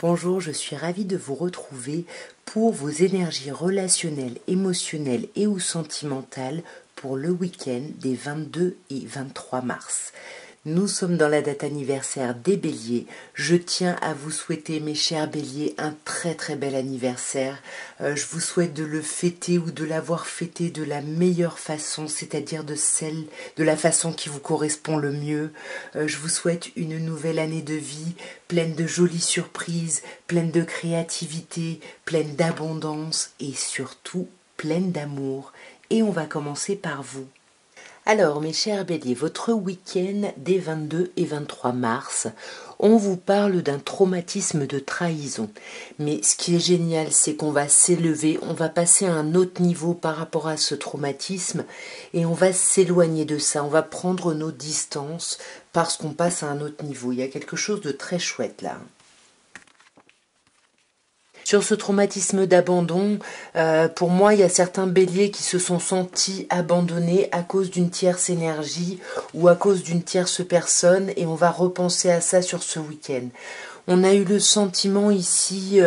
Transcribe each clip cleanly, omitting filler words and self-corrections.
Bonjour, je suis ravie de vous retrouver pour vos énergies relationnelles, émotionnelles et ou sentimentales pour le week-end des 22 et 23 mars. Nous sommes dans la date anniversaire des Béliers. Je tiens à vous souhaiter, mes chers Béliers, un très très bel anniversaire. Je vous souhaite de le fêter ou de l'avoir fêté de la meilleure façon, c'est-à-dire de la façon qui vous correspond le mieux. Je vous souhaite une nouvelle année de vie, pleine de jolies surprises, pleine de créativité, pleine d'abondance et surtout pleine d'amour. Et on va commencer par vous. Alors, mes chers Béliers, votre week-end des 22 et 23 mars, on vous parle d'un traumatisme de trahison. Mais ce qui est génial, c'est qu'on va s'élever, on va passer à un autre niveau par rapport à ce traumatisme et on va s'éloigner de ça, on va prendre nos distances parce qu'on passe à un autre niveau. Il y a quelque chose de très chouette là. Sur ce traumatisme d'abandon, pour moi, il y a certains béliers qui se sont sentis abandonnés à cause d'une tierce énergie ou à cause d'une tierce personne et on va repenser à ça sur ce week-end. On a eu le sentiment ici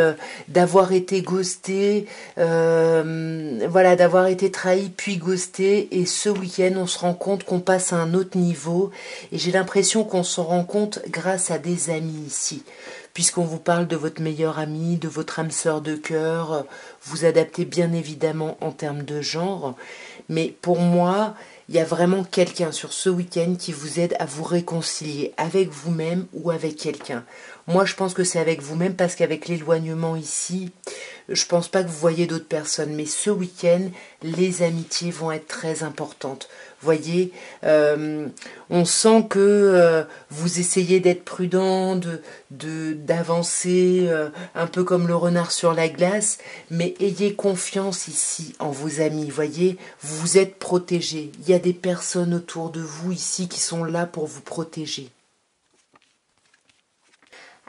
d'avoir été ghosté, voilà, d'avoir été trahi puis ghosté et ce week-end on se rend compte qu'on passe à un autre niveau et j'ai l'impression qu'on s'en rend compte grâce à des amis ici. Puisqu'on vous parle de votre meilleur ami, de votre âme sœur de cœur, vous adaptez bien évidemment en termes de genre, mais pour moi, il y a vraiment quelqu'un sur ce week-end qui vous aide à vous réconcilier avec vous-même ou avec quelqu'un. Moi, je pense que c'est avec vous-même parce qu'avec l'éloignement ici, je pense pas que vous voyez d'autres personnes. Mais ce week-end, les amitiés vont être très importantes. Voyez, on sent que vous essayez d'être prudent, d'avancer un peu comme le renard sur la glace, mais ayez confiance ici en vos amis. Voyez, vous êtes protégés. Il y a des personnes autour de vous ici qui sont là pour vous protéger.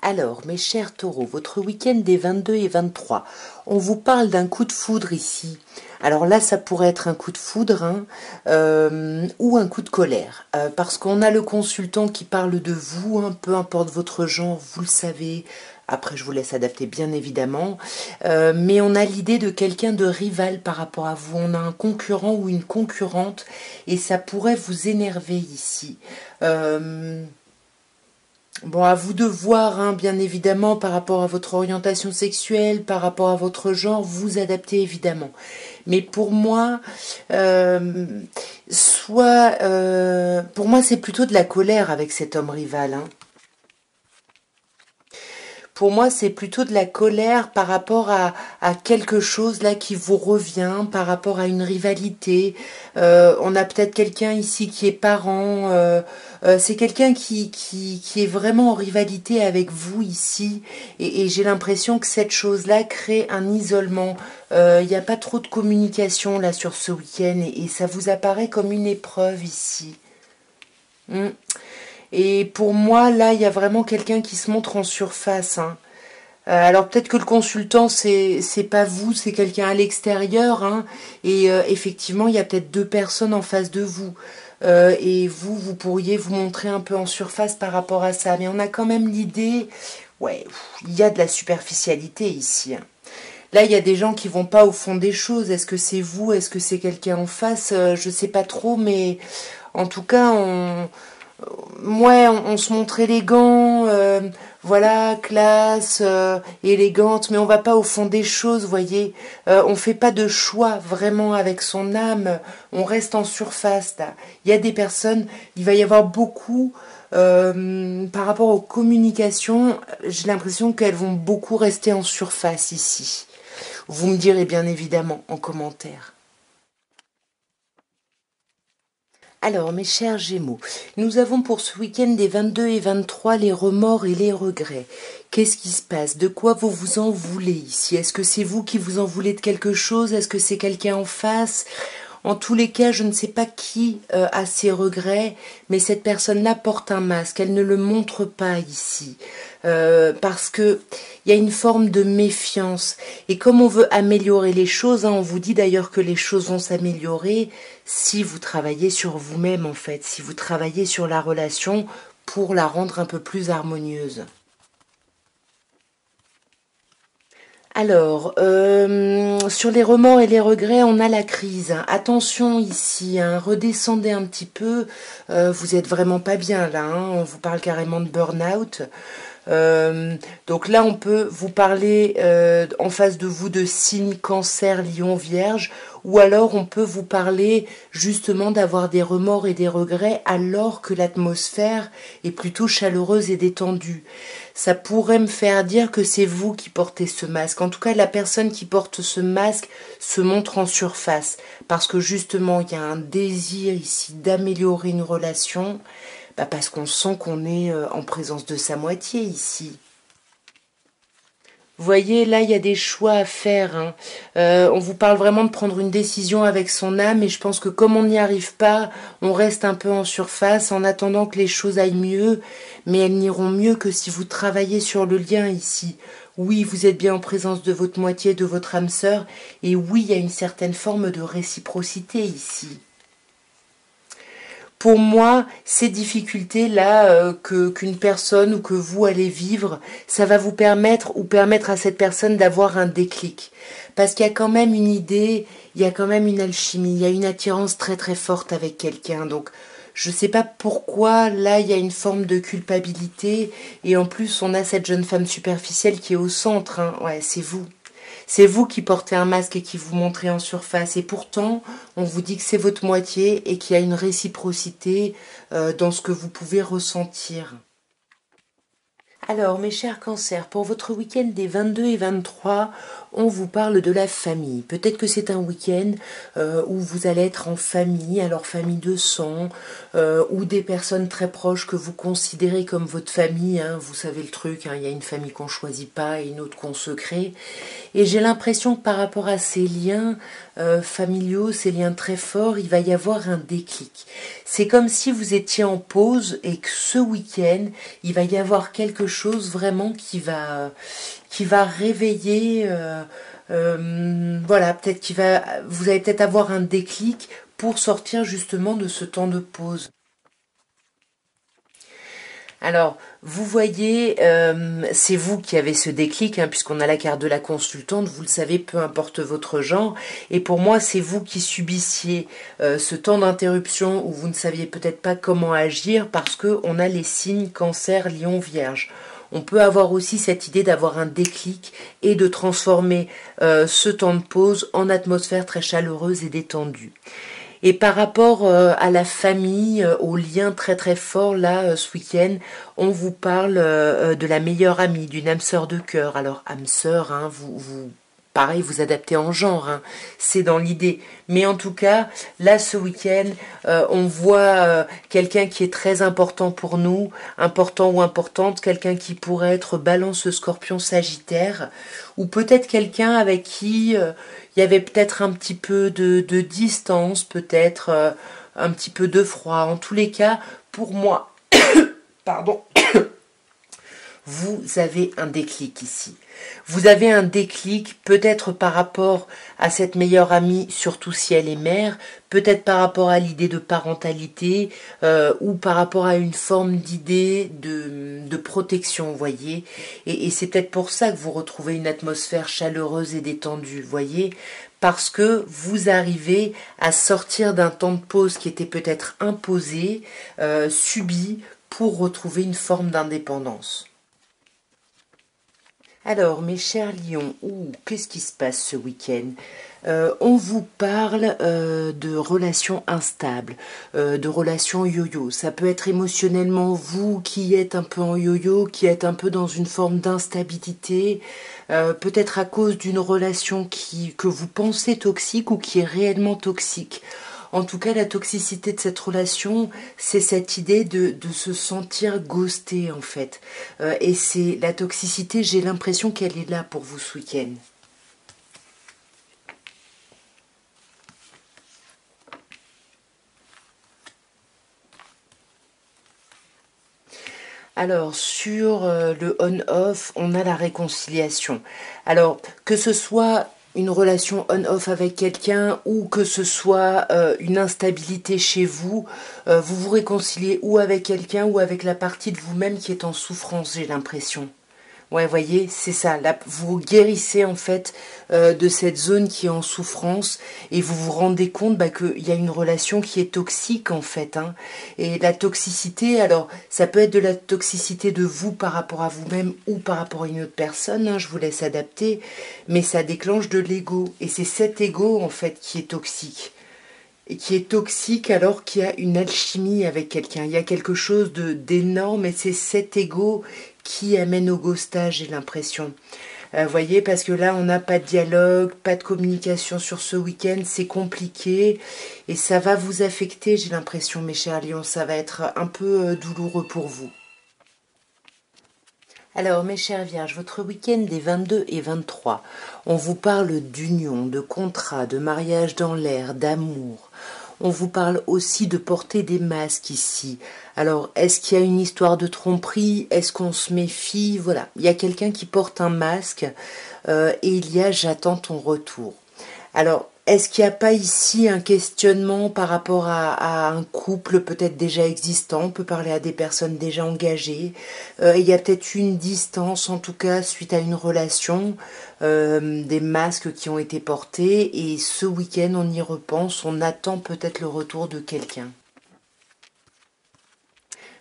Alors, mes chers taureaux, votre week-end des 22 et 23, on vous parle d'un coup de foudre ici. Alors là, ça pourrait être un coup de foudre ou un coup de colère. Parce qu'on a le consultant qui parle de vous, peu importe votre genre, vous le savez. Après, je vous laisse adapter, bien évidemment. Mais on a l'idée de quelqu'un de rival par rapport à vous. On a un concurrent ou une concurrente et ça pourrait vous énerver ici. Bon, à vous de voir, bien évidemment, par rapport à votre orientation sexuelle, par rapport à votre genre, vous adaptez évidemment. Mais pour moi, pour moi, c'est plutôt de la colère avec cet homme rival. Pour moi, c'est plutôt de la colère par rapport à quelque chose là qui vous revient, par rapport à une rivalité. On a peut-être quelqu'un ici qui est parent. C'est quelqu'un qui est vraiment en rivalité avec vous ici. Et j'ai l'impression que cette chose-là crée un isolement. Il n'y a pas trop de communication là sur ce week-end et ça vous apparaît comme une épreuve ici. Et pour moi, là, il y a vraiment quelqu'un qui se montre en surface. Alors peut-être que le consultant, c'est pas vous, c'est quelqu'un à l'extérieur. Et effectivement, il y a peut-être deux personnes en face de vous. Et vous pourriez vous montrer un peu en surface par rapport à ça. Mais on a quand même l'idée, ouais, il y a de la superficialité ici. Là, il y a des gens qui vont pas au fond des choses. Est-ce que c'est vous? Est-ce que c'est quelqu'un en face? Je sais pas trop, mais en tout cas, on se montre élégant, voilà, classe, élégante, mais on va pas au fond des choses, voyez. On fait pas de choix vraiment avec son âme, on reste en surface, là. Il y a des personnes, il va y avoir beaucoup, par rapport aux communications, j'ai l'impression qu'elles vont beaucoup rester en surface ici. Vous me direz bien évidemment en commentaire. Alors, mes chers Gémeaux, nous avons pour ce week-end des 22 et 23 les remords et les regrets. Qu'est-ce qui se passe? De quoi vous vous en voulez ici? Est-ce que c'est vous qui vous en voulez de quelque chose? Est-ce que c'est quelqu'un en face? En tous les cas, je ne sais pas qui a ses regrets, mais cette personne-là porte un masque. Elle ne le montre pas ici. Parce que il y a une forme de méfiance. Et comme on veut améliorer les choses, on vous dit d'ailleurs que les choses vont s'améliorer si vous travaillez sur vous-même en fait, si vous travaillez sur la relation pour la rendre un peu plus harmonieuse. Alors, sur les remords et les regrets, on a la crise. Attention ici, hein, redescendez un petit peu. Vous êtes vraiment pas bien là. Hein, on vous parle carrément de burn-out. Donc là, on peut vous parler en face de vous de signe cancer, lion, vierge, ou alors on peut vous parler justement d'avoir des remords et des regrets alors que l'atmosphère est plutôt chaleureuse et détendue. Ça pourrait me faire dire que c'est vous qui portez ce masque. En tout cas, la personne qui porte ce masque se montre en surface parce que justement, il y a un désir ici d'améliorer une relation. Parce qu'on sent qu'on est en présence de sa moitié ici. Vous voyez, là, il y a des choix à faire. Hein. On vous parle vraiment de prendre une décision avec son âme, et je pense que comme on n'y arrive pas, on reste un peu en surface en attendant que les choses aillent mieux, mais elles n'iront mieux que si vous travaillez sur le lien ici. Oui, vous êtes bien en présence de votre moitié, de votre âme sœur, et oui, il y a une certaine forme de réciprocité ici. Pour moi, ces difficultés-là qu'une personne ou que vous allez vivre, ça va vous permettre ou permettre à cette personne d'avoir un déclic. Parce qu'il y a quand même une idée, il y a quand même une alchimie, il y a une attirance très très forte avec quelqu'un. Donc, je ne sais pas pourquoi, là, il y a une forme de culpabilité. Et en plus, on a cette jeune femme superficielle qui est au centre. Hein. Ouais, c'est vous. C'est vous qui portez un masque et qui vous montrez en surface. Et pourtant, on vous dit que c'est votre moitié et qu'il y a une réciprocité dans ce que vous pouvez ressentir. Alors, mes chers cancers, pour votre week-end des 22 et 23, on vous parle de la famille. Peut-être que c'est un week-end où vous allez être en famille, alors famille de sang, ou des personnes très proches que vous considérez comme votre famille. Hein, vous savez le truc, hein, il y a une famille qu'on ne choisit pas et une autre qu'on se crée. Et j'ai l'impression que par rapport à ces liens familiaux, ces liens très forts, il va y avoir un déclic. C'est comme si vous étiez en pause et que ce week-end, il va y avoir quelque chose vraiment qui va réveiller. Voilà, peut-être vous allez peut-être avoir un déclic pour sortir justement de ce temps de pause. Alors, vous voyez, c'est vous qui avez ce déclic, hein, puisqu'on a la carte de la consultante, vous le savez, peu importe votre genre, et pour moi, c'est vous qui subissiez ce temps d'interruption où vous ne saviez peut-être pas comment agir, parce que on a les signes cancer, lion, vierge. On peut avoir aussi cette idée d'avoir un déclic et de transformer ce temps de pause en atmosphère très chaleureuse et détendue. Et par rapport à la famille, aux liens très très forts, là, ce week-end, on vous parle de la meilleure amie, d'une âme sœur de cœur. Alors, âme sœur, hein, pareil, vous adaptez en genre, hein, c'est dans l'idée. Mais en tout cas, là, ce week-end, on voit quelqu'un qui est très important pour nous, important ou importante, quelqu'un qui pourrait être Balance, Scorpion, Sagittaire, ou peut-être quelqu'un avec qui il y avait peut-être un petit peu de distance, peut-être un petit peu de froid. En tous les cas, pour moi, pardon, vous avez un déclic ici. Vous avez un déclic peut-être par rapport à cette meilleure amie, surtout si elle est mère, peut-être par rapport à l'idée de parentalité ou par rapport à une forme d'idée de protection, vous voyez. Et c'est peut-être pour ça que vous retrouvez une atmosphère chaleureuse et détendue, vous voyez, parce que vous arrivez à sortir d'un temps de pause qui était peut-être imposé, subi, pour retrouver une forme d'indépendance. Alors, mes chers lions, qu'est-ce qui se passe ce week-end? On vous parle de relations instables, de relations yo-yo. Ça peut être émotionnellement vous qui êtes un peu en yo-yo, qui êtes un peu dans une forme d'instabilité, peut-être à cause d'une relation que vous pensez toxique ou qui est réellement toxique. En tout cas, la toxicité de cette relation, c'est cette idée de se sentir ghosté, en fait. Et c'est la toxicité, j'ai l'impression qu'elle est là pour vous ce week-end. Alors, sur le on-off, on a la réconciliation. Alors, que ce soit une relation on-off avec quelqu'un ou que ce soit une instabilité chez vous, vous vous réconciliez ou avec quelqu'un ou avec la partie de vous-même qui est en souffrance, j'ai l'impression. Ouais, voyez, c'est ça. Là, vous guérissez en fait de cette zone qui est en souffrance et vous vous rendez compte qu'il y a une relation qui est toxique en fait. Hein. Et la toxicité, alors ça peut être de la toxicité de vous par rapport à vous-même ou par rapport à une autre personne. Hein, je vous laisse adapter, mais ça déclenche de l'ego et c'est cet ego en fait qui est toxique. Et qui est toxique alors qu'il y a une alchimie avec quelqu'un. Il y a quelque chose de d'énorme et c'est cet ego qui amène au ghostage, j'ai l'impression. Voyez, parce que là, on n'a pas de dialogue, pas de communication sur ce week-end, c'est compliqué et ça va vous affecter, j'ai l'impression, mes chers lions, ça va être un peu douloureux pour vous. Alors, mes chers vierges, votre week-end des 22 et 23, on vous parle d'union, de contrat, de mariage dans l'air, d'amour. On vous parle aussi de porter des masques ici. Alors, est-ce qu'il y a une histoire de tromperie? Est-ce qu'on se méfie? Voilà, il y a quelqu'un qui porte un masque et il y a j'attends ton retour. Alors, est-ce qu'il n'y a pas ici un questionnement par rapport à un couple peut-être déjà existant? On peut parler à des personnes déjà engagées. Il y a peut-être une distance, en tout cas, suite à une relation, des masques qui ont été portés. Et ce week-end, on y repense, on attend peut-être le retour de quelqu'un.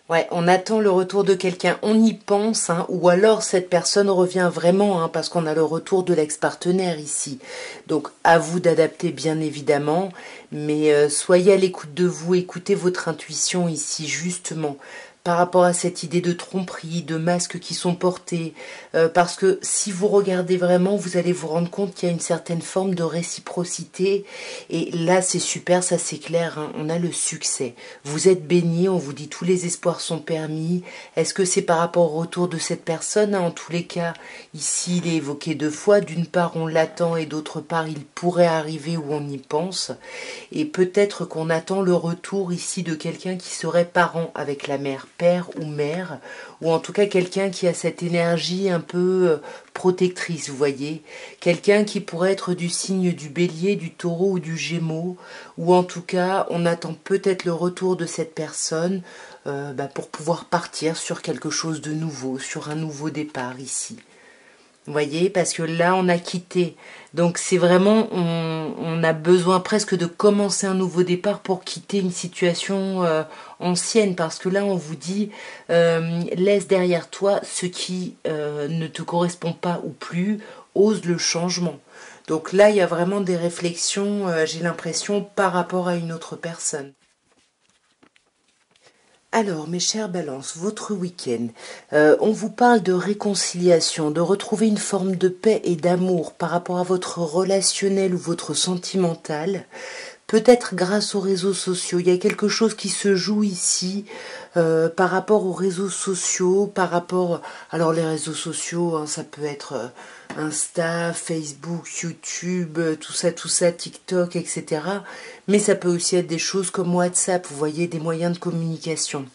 Ouais, on attend le retour de quelqu'un, on y pense, hein, ou alors cette personne revient vraiment, hein, parce qu'on a le retour de l'ex-partenaire ici. Donc à vous d'adapter bien évidemment, mais soyez à l'écoute de vous, écoutez votre intuition ici justement par rapport à cette idée de tromperie, de masques qui sont portés, parce que si vous regardez vraiment, vous allez vous rendre compte qu'il y a une certaine forme de réciprocité, et là c'est super, ça c'est clair, hein, on a le succès. Vous êtes bénis, on vous dit tous les espoirs sont permis. Est-ce que c'est par rapport au retour de cette personne? En tous les cas, ici il est évoqué deux fois, d'une part on l'attend et d'autre part il pourrait arriver ou on y pense, et peut-être qu'on attend le retour ici de quelqu'un qui serait parent avec la mère, père ou mère, ou en tout cas quelqu'un qui a cette énergie un peu protectrice, vous voyez, quelqu'un qui pourrait être du signe du bélier, du taureau ou du gémeaux, ou en tout cas on attend peut-être le retour de cette personne pour pouvoir partir sur quelque chose de nouveau, sur un nouveau départ ici. Vous voyez, parce que là, on a quitté. Donc, c'est vraiment, on a besoin presque de commencer un nouveau départ pour quitter une situation ancienne. Parce que là, on vous dit, laisse derrière toi ce qui ne te correspond pas ou plus, ose le changement. Donc là, il y a vraiment des réflexions, j'ai l'impression, par rapport à une autre personne. Alors, mes chères balances, votre week-end, on vous parle de réconciliation, de retrouver une forme de paix et d'amour par rapport à votre relationnel ou votre sentimental. Peut-être grâce aux réseaux sociaux. Il y a quelque chose qui se joue ici par rapport aux réseaux sociaux, par rapport... Alors les réseaux sociaux, hein, ça peut être Insta, Facebook, YouTube, tout ça, TikTok, etc. Mais ça peut aussi être des choses comme WhatsApp, vous voyez, des moyens de communication.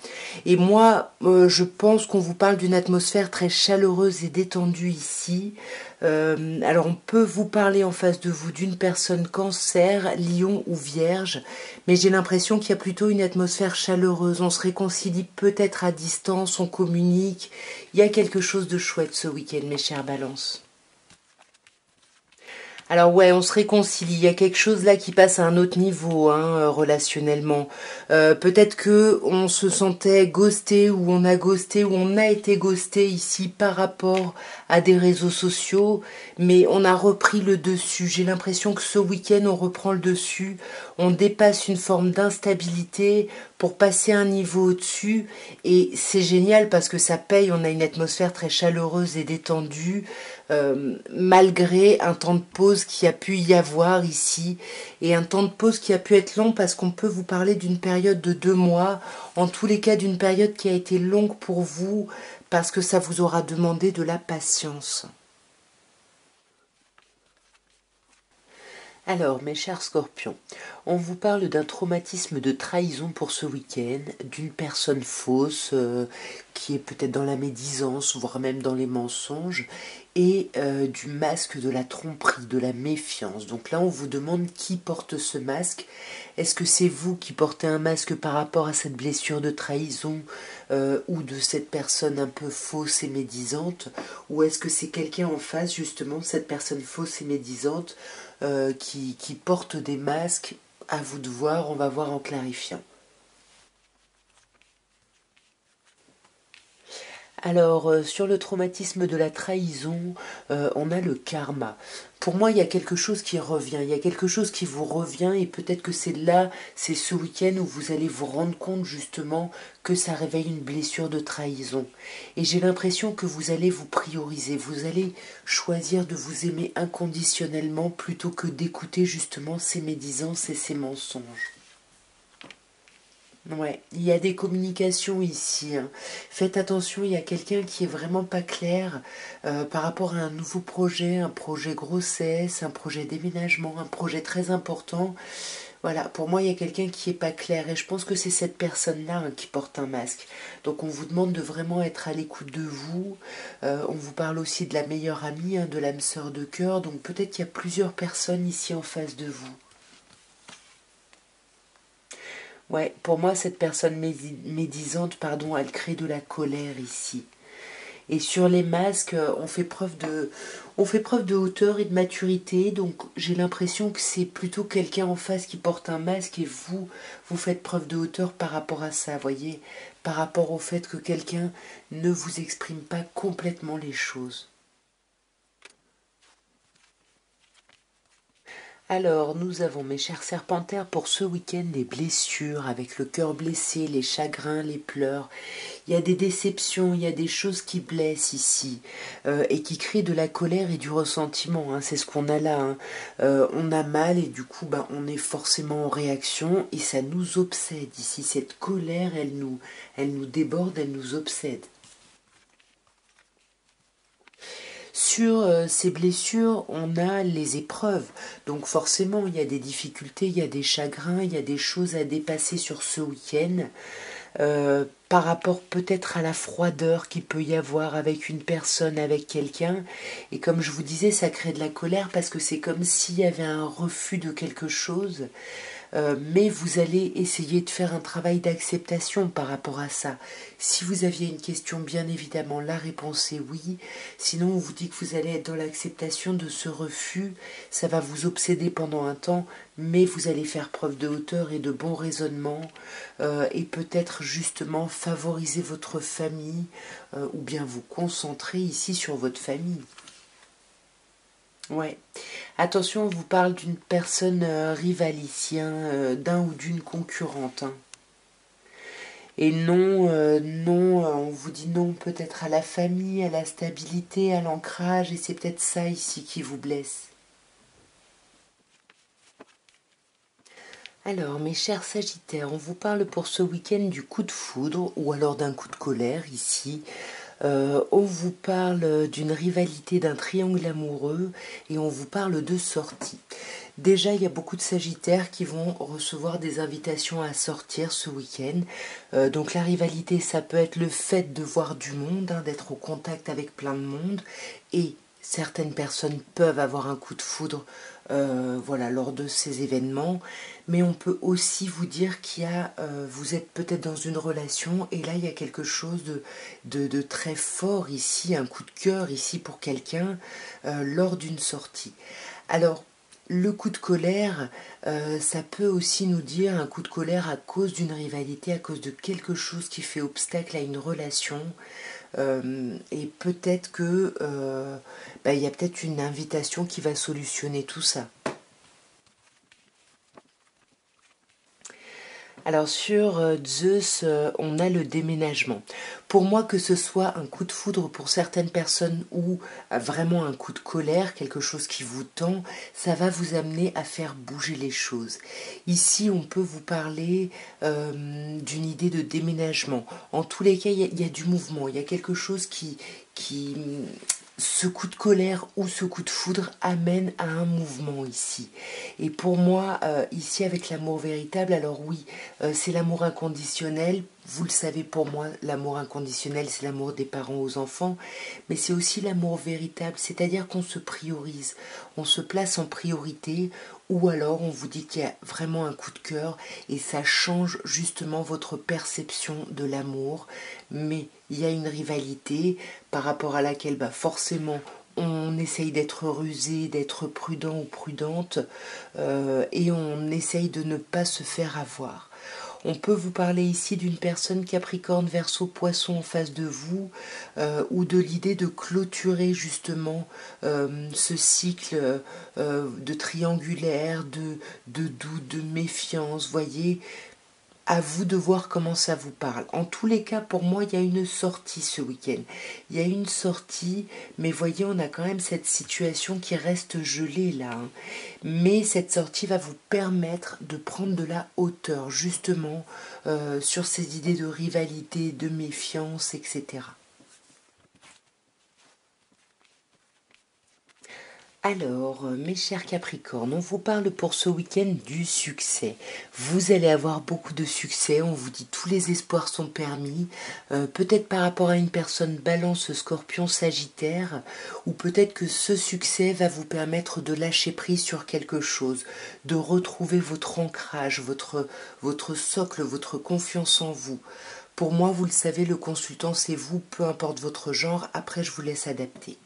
Et moi, je pense qu'on vous parle d'une atmosphère très chaleureuse et détendue ici. Alors on peut vous parler en face de vous d'une personne cancer, lion ou vierge, mais j'ai l'impression qu'il y a plutôt une atmosphère chaleureuse, on se réconcilie peut-être à distance, on communique, il y a quelque chose de chouette ce week-end mes chères balances. Alors ouais, on se réconcilie. Il y a quelque chose là qui passe à un autre niveau, hein, relationnellement. Peut-être que on se sentait ghosté ou on a ghosté ou on a été ghosté ici par rapport à des réseaux sociaux, mais on a repris le dessus. J'ai l'impression que ce week-end on reprend le dessus. On dépasse une forme d'instabilité pour passer un niveau au-dessus et c'est génial parce que ça paye. On a une atmosphère très chaleureuse et détendue. Malgré un temps de pause qui a pu y avoir ici et un temps de pause qui a pu être long parce qu'on peut vous parler d'une période de 2 mois, en tous les cas d'une période qui a été longue pour vous parce que ça vous aura demandé de la patience. Alors, mes chers scorpions, on vous parle d'un traumatisme de trahison pour ce week-end, d'une personne fausse qui est peut-être dans la médisance, voire même dans les mensonges, et du masque de la tromperie, de la méfiance. Donc là, on vous demande qui porte ce masque. Est-ce que c'est vous qui portez un masque par rapport à cette blessure de trahison ou de cette personne un peu fausse et médisante, ou est-ce que c'est quelqu'un en face, justement, cette personne fausse et médisante qui porte des masques? À vous de voir, on va voir en clarifiant. Alors, sur le traumatisme de la trahison, on a le karma. Pour moi, il y a quelque chose qui revient, il y a quelque chose qui vous revient et peut-être que c'est là, c'est ce week-end où vous allez vous rendre compte justement que ça réveille une blessure de trahison. Et j'ai l'impression que vous allez vous prioriser, vous allez choisir de vous aimer inconditionnellement plutôt que d'écouter justement ces médisances et ces mensonges. Ouais, il y a des communications ici, hein. Faites attention, il y a quelqu'un qui est vraiment pas clair par rapport à un nouveau projet, un projet grossesse, un projet déménagement, un projet très important. Voilà, pour moi, il y a quelqu'un qui est pas clair et je pense que c'est cette personne-là hein, qui porte un masque. Donc on vous demande de vraiment être à l'écoute de vous. On vous parle aussi de la meilleure amie, hein, de l'âme sœur de cœur. Donc peut-être qu'il y a plusieurs personnes ici en face de vous. Ouais, pour moi, cette personne médisante, pardon, elle crée de la colère ici. Et sur les masques, on fait preuve de hauteur et de maturité. Donc, j'ai l'impression que c'est plutôt quelqu'un en face qui porte un masque et vous faites preuve de hauteur par rapport à ça, voyez, par rapport au fait que quelqu'un ne vous exprime pas complètement les choses. Alors, nous avons, mes chers serpentaires, pour ce week-end des blessures, avec le cœur blessé, les chagrins, les pleurs. Il y a des déceptions, il y a des choses qui blessent ici, et qui créent de la colère et du ressentiment, hein. C'est ce qu'on a là, hein. On a mal et du coup, bah, on est forcément en réaction et ça nous obsède ici. Cette colère, elle nous déborde, elle nous obsède. Sur ces blessures, on a les épreuves. Donc forcément, il y a des difficultés, il y a des chagrins, il y a des choses à dépasser sur ce week-end. Par rapport peut-être à la froideur qu'il peut y avoir avec une personne, avec quelqu'un. Et comme je vous disais, ça crée de la colère parce que c'est comme s'il y avait un refus de quelque chose. Mais vous allez essayer de faire un travail d'acceptation par rapport à ça. Si vous aviez une question, bien évidemment, la réponse est oui. Sinon, on vous dit que vous allez être dans l'acceptation de ce refus. Ça va vous obséder pendant un temps, mais vous allez faire preuve de hauteur et de bon raisonnement et peut-être justement favoriser votre famille ou bien vous concentrer ici sur votre famille. Ouais. Attention, on vous parle d'une personne rivale ici, hein, d'un ou d'une concurrente, hein. Et non, non, on vous dit non peut-être à la famille, à la stabilité, à l'ancrage, et c'est peut-être ça ici qui vous blesse. Alors, mes chers Sagittaires, on vous parle pour ce week-end du coup de foudre ou alors d'un coup de colère ici. On vous parle d'une rivalité, d'un triangle amoureux et on vous parle de sortie. Déjà, il y a beaucoup de Sagittaires qui vont recevoir des invitations à sortir ce week-end. Donc la rivalité, ça peut être le fait de voir du monde, hein, d'être au contact avec plein de monde et certaines personnes peuvent avoir un coup de foudre voilà, lors de ces événements, mais on peut aussi vous dire qu'il y a, vous êtes peut-être dans une relation et là il y a quelque chose de très fort ici, un coup de cœur ici pour quelqu'un lors d'une sortie. Alors, le coup de colère, ça peut aussi nous dire un coup de colère à cause d'une rivalité, à cause de quelque chose qui fait obstacle à une relation. Et peut-être que bah, il y a peut-être une invitation qui va solutionner tout ça. Alors sur Zeus, on a le déménagement. Pour moi, que ce soit un coup de foudre pour certaines personnes ou vraiment un coup de colère, quelque chose qui vous tend, ça va vous amener à faire bouger les choses. Ici, on peut vous parler d'une idée de déménagement. En tous les cas, il y a du mouvement, il y a quelque chose qui ce coup de colère ou ce coup de foudre amène à un mouvement ici. Et pour moi, ici avec l'amour véritable, alors oui, c'est l'amour inconditionnel. Vous le savez, pour moi, l'amour inconditionnel, c'est l'amour des parents aux enfants, mais c'est aussi l'amour véritable, c'est-à-dire qu'on se priorise, on se place en priorité, ou alors on vous dit qu'il y a vraiment un coup de cœur et ça change justement votre perception de l'amour, mais il y a une rivalité par rapport à laquelle forcément on essaye d'être rusé, d'être prudent ou prudente, et on essaye de ne pas se faire avoir. On peut vous parler ici d'une personne Capricorne, Verseau, Poisson en face de vous, ou de l'idée de clôturer justement ce cycle de triangulaire, de doute, de méfiance, voyez. À vous de voir comment ça vous parle. En tous les cas, pour moi, il y a une sortie ce week-end. Il y a une sortie, mais voyez, on a quand même cette situation qui reste gelée là. Hein. Mais cette sortie va vous permettre de prendre de la hauteur, justement, sur ces idées de rivalité, de méfiance, etc. Alors, mes chers Capricornes, on vous parle pour ce week-end du succès. Vous allez avoir beaucoup de succès, on vous dit tous les espoirs sont permis, peut-être par rapport à une personne Balance, Scorpion, Sagittaire, ou peut-être que ce succès va vous permettre de lâcher prise sur quelque chose, de retrouver votre ancrage, votre socle, votre confiance en vous. Pour moi, vous le savez, le consultant, c'est vous, peu importe votre genre, après je vous laisse adapter.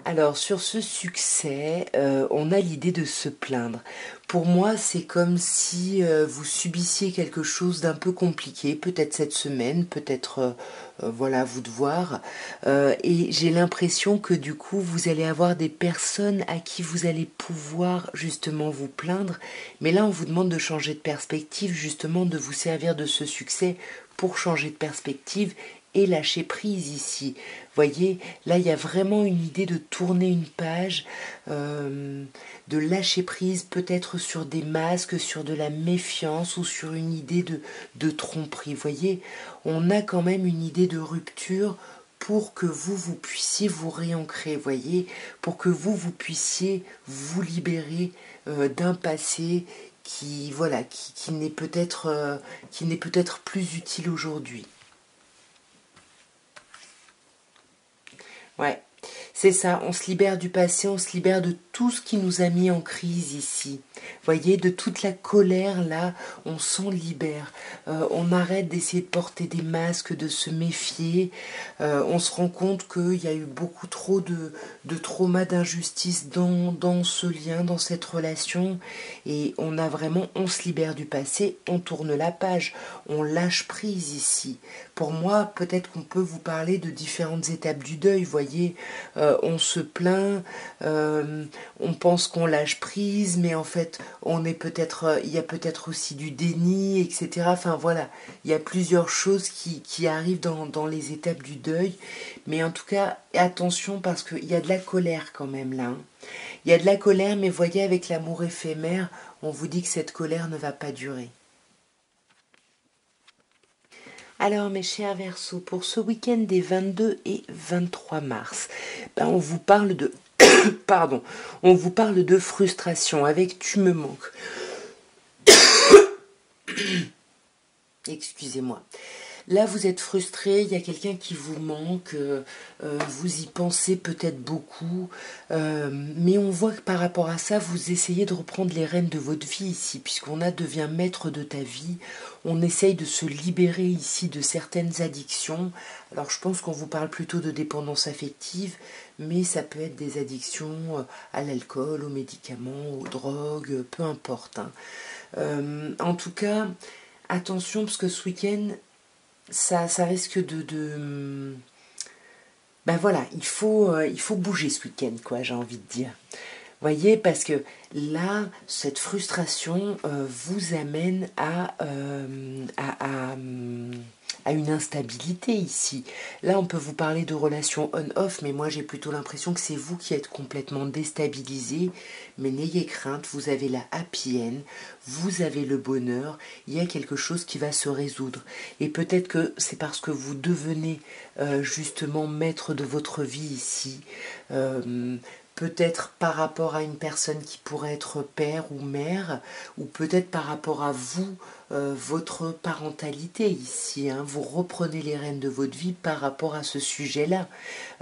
Alors sur ce succès, on a l'idée de se plaindre. Pour moi, c'est comme si vous subissiez quelque chose d'un peu compliqué, peut-être cette semaine, peut-être, voilà, à vous de voir. Et j'ai l'impression que du coup, vous allez avoir des personnes à qui vous allez pouvoir justement vous plaindre. Mais là, on vous demande de changer de perspective, justement de vous servir de ce succès pour changer de perspective et lâcher prise ici. Voyez, là il y a vraiment une idée de tourner une page, de lâcher prise peut-être sur des masques, sur de la méfiance ou sur une idée de tromperie. Voyez, on a quand même une idée de rupture pour que vous puissiez vous réancrer, voyez, pour que vous puissiez vous libérer d'un passé qui, voilà, qui n'est peut-être plus utile aujourd'hui. Ouais, c'est ça, on se libère du passé, on se libère de tout ce qui nous a mis en crise ici. Voyez, de toute la colère là, on s'en libère. On arrête d'essayer de porter des masques, de se méfier. On se rend compte qu'il y a eu beaucoup trop de traumas, d'injustice dans ce lien, dans cette relation. Et on se libère du passé, on tourne la page, on lâche prise ici. Pour moi, peut-être qu'on peut vous parler de différentes étapes du deuil, voyez. On se plaint, on pense qu'on lâche prise, mais en fait, il y a peut-être aussi du déni, etc. Enfin voilà, il y a plusieurs choses qui arrivent dans les étapes du deuil. Mais en tout cas, attention parce qu'il y a de la colère quand même là. Hein. Il y a de la colère, mais voyez, avec l'amour éphémère, on vous dit que cette colère ne va pas durer. Alors mes chers Verseaux, pour ce week-end des 22 et 23 mars, on vous parle de pardon, on vous parle de frustration avec tu me manques. Excusez-moi. Là, vous êtes frustré, il y a quelqu'un qui vous manque, vous y pensez peut-être beaucoup, mais on voit que par rapport à ça, vous essayez de reprendre les rênes de votre vie ici, puisqu'on a devient maître de ta vie, on essaye de se libérer ici de certaines addictions. Alors je pense qu'on vous parle plutôt de dépendance affective, mais ça peut être des addictions à l'alcool, aux médicaments, aux drogues, peu importe. Hein. En tout cas, attention, parce que ce week-end, ça risque ben voilà, il faut bouger ce week-end, quoi, j'ai envie de dire. Voyez, parce que là, cette frustration vous amène à une instabilité ici. Là, on peut vous parler de relations on-off, mais moi j'ai plutôt l'impression que c'est vous qui êtes complètement déstabilisé. Mais n'ayez crainte, vous avez la happy end, vous avez le bonheur, il y a quelque chose qui va se résoudre. Et peut-être que c'est parce que vous devenez justement maître de votre vie ici, peut-être par rapport à une personne qui pourrait être père ou mère, ou peut-être par rapport à vous, votre parentalité ici, hein. Vous reprenez les rênes de votre vie par rapport à ce sujet-là.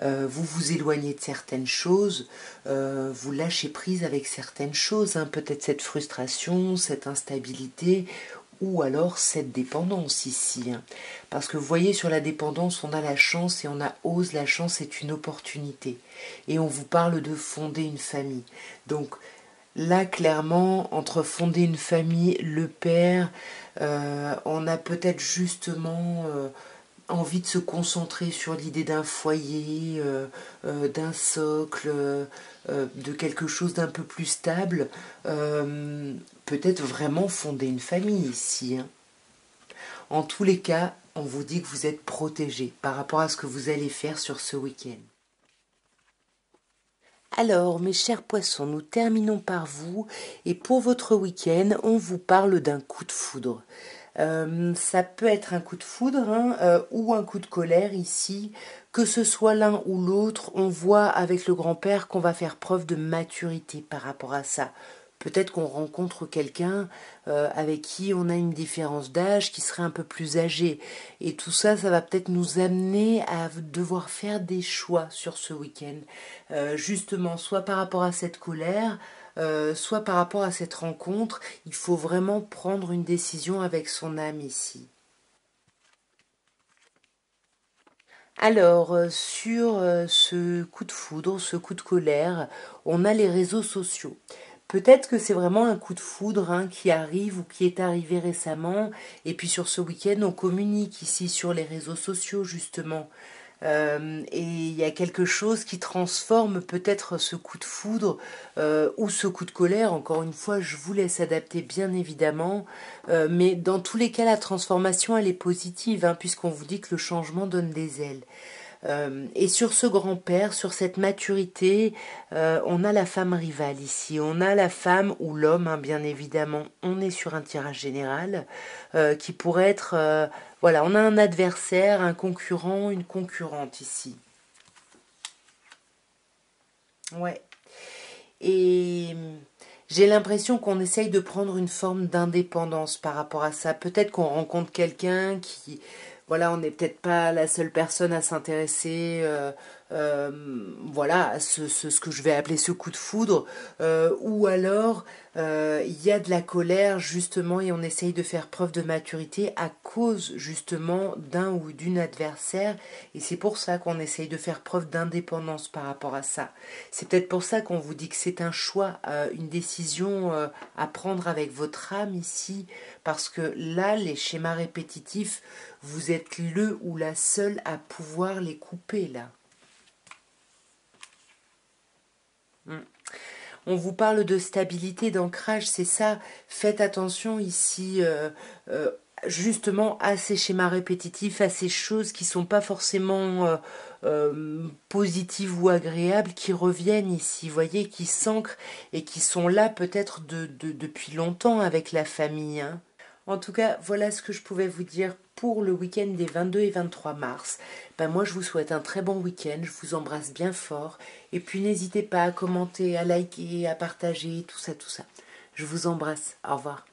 Vous vous éloignez de certaines choses, vous lâchez prise avec certaines choses, hein. Peut-être cette frustration, cette instabilité, ou alors cette dépendance ici, hein. Parce que vous voyez, sur la dépendance, on a la chance et on a ose, la chance est une opportunité. Et on vous parle de fonder une famille. Donc là, clairement, entre fonder une famille, le père, on a peut-être justement envie de se concentrer sur l'idée d'un foyer, d'un socle, de quelque chose d'un peu plus stable. Peut-être vraiment fonder une famille ici, hein. En tous les cas, on vous dit que vous êtes protégé par rapport à ce que vous allez faire sur ce week-end. Alors, mes chers poissons, nous terminons par vous. Et pour votre week-end, on vous parle d'un coup de foudre. Ça peut être un coup de foudre, hein, ou un coup de colère ici. Que ce soit l'un ou l'autre, on voit avec le grand-père qu'on va faire preuve de maturité par rapport à ça. Peut-être qu'on rencontre quelqu'un avec qui on a une différence d'âge qui serait un peu plus âgé. Et tout ça, ça va peut-être nous amener à devoir faire des choix sur ce week-end. Justement, soit par rapport à cette colère, soit par rapport à cette rencontre, il faut vraiment prendre une décision avec son âme ici. Alors, sur ce coup de foudre, ce coup de colère, on a les réseaux sociaux. Peut-être que c'est vraiment un coup de foudre, hein, qui arrive ou qui est arrivé récemment. Et puis sur ce week-end, on communique ici sur les réseaux sociaux, justement. Et il y a quelque chose qui transforme peut-être ce coup de foudre ou ce coup de colère. Encore une fois, je vous laisse adapter bien évidemment. Mais dans tous les cas, la transformation, elle est positive, hein, puisqu'on vous dit que le changement donne des ailes. Et sur ce grand-père, sur cette maturité, on a la femme rivale ici. On a la femme ou l'homme, hein, bien évidemment. On est sur un tirage général qui pourrait être... voilà, on a un adversaire, un concurrent, une concurrente ici. Ouais. Et j'ai l'impression qu'on essaye de prendre une forme d'indépendance par rapport à ça. Peut-être qu'on rencontre quelqu'un qui, voilà, on n'est peut-être pas la seule personne à s'intéresser, euh, voilà, à ce que je vais appeler ce coup de foudre, ou alors il y a de la colère justement et on essaye de faire preuve de maturité à cause justement d'un ou d'une adversaire et c'est pour ça qu'on essaye de faire preuve d'indépendance par rapport à ça. C'est peut-être pour ça qu'on vous dit que c'est un choix, une décision à prendre avec votre âme ici, parce que là, les schémas répétitifs, vous êtes le ou la seule à pouvoir les couper là. Mm. On vous parle de stabilité, d'ancrage, c'est ça. Faites attention ici, justement, à ces schémas répétitifs, à ces choses qui sont pas forcément positives ou agréables, qui reviennent ici, vous voyez, qui s'ancrent et qui sont là peut-être depuis longtemps avec la famille, hein. En tout cas, voilà ce que je pouvais vous dire pour le week-end des 22 et 23 mars. Ben moi, je vous souhaite un très bon week-end, je vous embrasse bien fort. Et puis, n'hésitez pas à commenter, à liker, à partager, tout ça, tout ça. Je vous embrasse. Au revoir.